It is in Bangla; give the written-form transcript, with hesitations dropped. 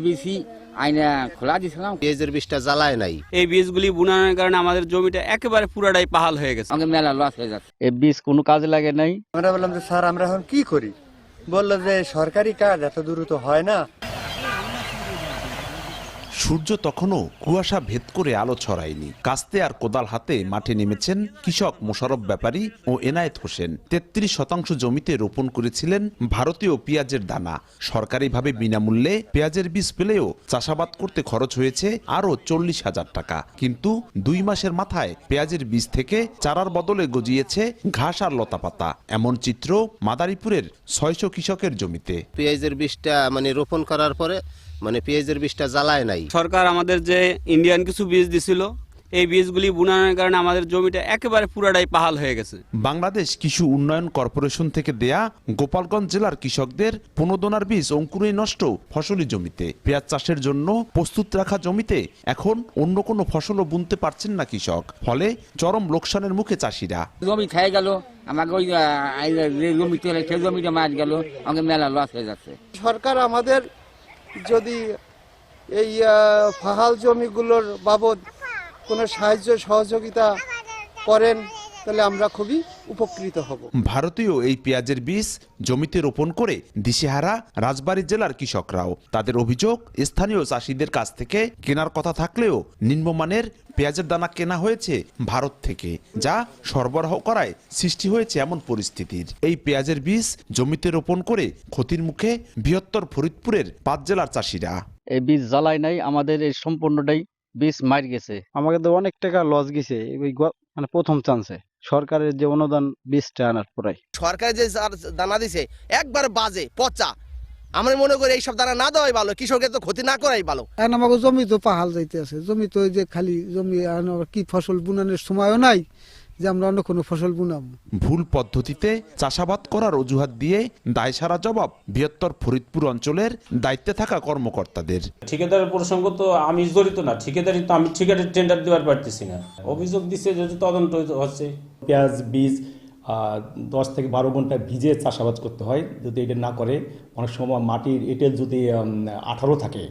বিসি আইনা খোলা দিছিলাম, পেঁয়াজের বীজটা জ্বালায় নাই। এই বীজগুলি বুনানোর কারণে আমাদের জমিটা একেবারে পুরাটাই পাহাল হয়ে গেছে। আমাকে মেলা লস হয়ে যাচ্ছে। এই বীজ কোনো কাজে লাগে নাই। আমরা বললাম যে স্যার আমরা এখন কি করি, বললো যে সরকারি কাজ এত দ্রুত হয় না। সূর্য তখনও কুয়াশা ভেদ করে আলো ছড়ায়নি। কাস্তে আর কোদাল হাতে মাঠে নেমেছেন কৃষক মোশাররফ ব্যাপারী ও এনায়েত হোসেন। 33% জমিতে রোপণ করেছিলেন ভারতীয় পেঁয়াজের দানা। সরকারিভাবে বিনামূল্যে পেঁয়াজের বীজ পেলেও চাষাবাদ করতে খরচ হয়েছে আরও 40,000 টাকা। কিন্তু 2 মাসের মাথায় পেঁয়াজের বীজ থেকে চারার বদলে গজিয়েছে ঘাস আর লতাপাতা। এমন চিত্র মাদারীপুরের 600 কৃষকের জমিতে। পেঁয়াজের বীজটা রোপণ করার পরে পেঁয়াজের বীজটা জ্বালায় নাই। সরকার আমাদের যে ইন্ডিয়ান কিছু বীজ দিছিল, এই বীজগুলি বুনানোর কারণে আমাদের জমিটা একেবারে পুরাটাই পাহাল হয়ে গেছে। বাংলাদেশ কৃষি উন্নয়ন কর্পোরেশন থেকে দেয়া গোপালগঞ্জ জেলার কৃষকদের 15 দোনার বীজ অঙ্কুরেই নষ্ট ফসলি জমিতে। পেঁয়াজ চাষের জন্য প্রস্তুত রাখা জমিতে এখন অন্য কোনো ফসলও বুনতে পারছেন না কৃষক। ফলে চরম লোকসানের মুখে চাষিরা। জমি খেয়ে গেল, আমাকে ওই জমিতে সেই জমিটা মার গেল, আমাকে মেলা লস হয়ে যাচ্ছে। সরকার আমাদের যদি এই ফাহাল জমিগুলোর বাবদ কোনো সাহায্য সহযোগিতা করেন তাহলে আমরা খুবই উপকৃত হব। ভারতীয় এই পেঁয়াজের বীজ জমিতে রোপণ করে দিশেহারা রাজবাড়ী জেলার কৃষকরাও। তাদের অভিযোগ, স্থানীয় চাষিদের কাছ থেকে কেনার কথা থাকলেও নিম্নমানের পেঁয়াজের দানা কেনা হয়েছে ভারত থেকে, যা সরবরাহ করায় সৃষ্টি হয়েছে এমন পরিস্থিতির। এই পেঁয়াজের বীজ জমিতে রোপণ করে ক্ষতির মুখে বৃহত্তর ফরিদপুরের 5 জেলার চাষিরা। এই বীজ জ্বালায় নাই, আমাদের এই সম্পূর্ণটাই বীজ মার গেছে। আমাকে তো অনেক টাকা লস গেছে প্রথম চান্সে সরকারের যে অনুদান বীজটা আনার পরে। সরকার যে দানা দিছে একবার বাজে পচা। আমরা মনে করি এইসব দানা না দেওয়াই ভালো, কৃষকের তো ক্ষতি না করাই ভালো। এখন আমাকে জমি তো পাহাল যাইতে আছে, জমি তো ওই যে খালি জমি, কি ফসল বুনানোর সময়ও নাই যে আমরা অন্য কোনো ফসল বুনাবো। ভুল পদ্ধতিতে চাষাবাদ করার অজুহাত দিয়ে দায়সারা জবাব বৃহত্তর ফরিদপুর অঞ্চলের দায়িত্বে থাকা কর্মকর্তাদের। ঠিকাদারের প্রসঙ্গ তো আমি জড়িত না, ঠিকাদারি তো আমি ঠিকাদার টেন্ডার দেওয়ার পারতেছি না। অভিযোগ দিচ্ছে যদি তদন্ত হচ্ছে। পেঁয়াজ বীজ 10 থেকে 12 ঘন্টা ভিজে চাষাবাদ করতে হয়। যদি এটা না করে, অনেক সময় মাটির এঁটেল যদি 18 থাকে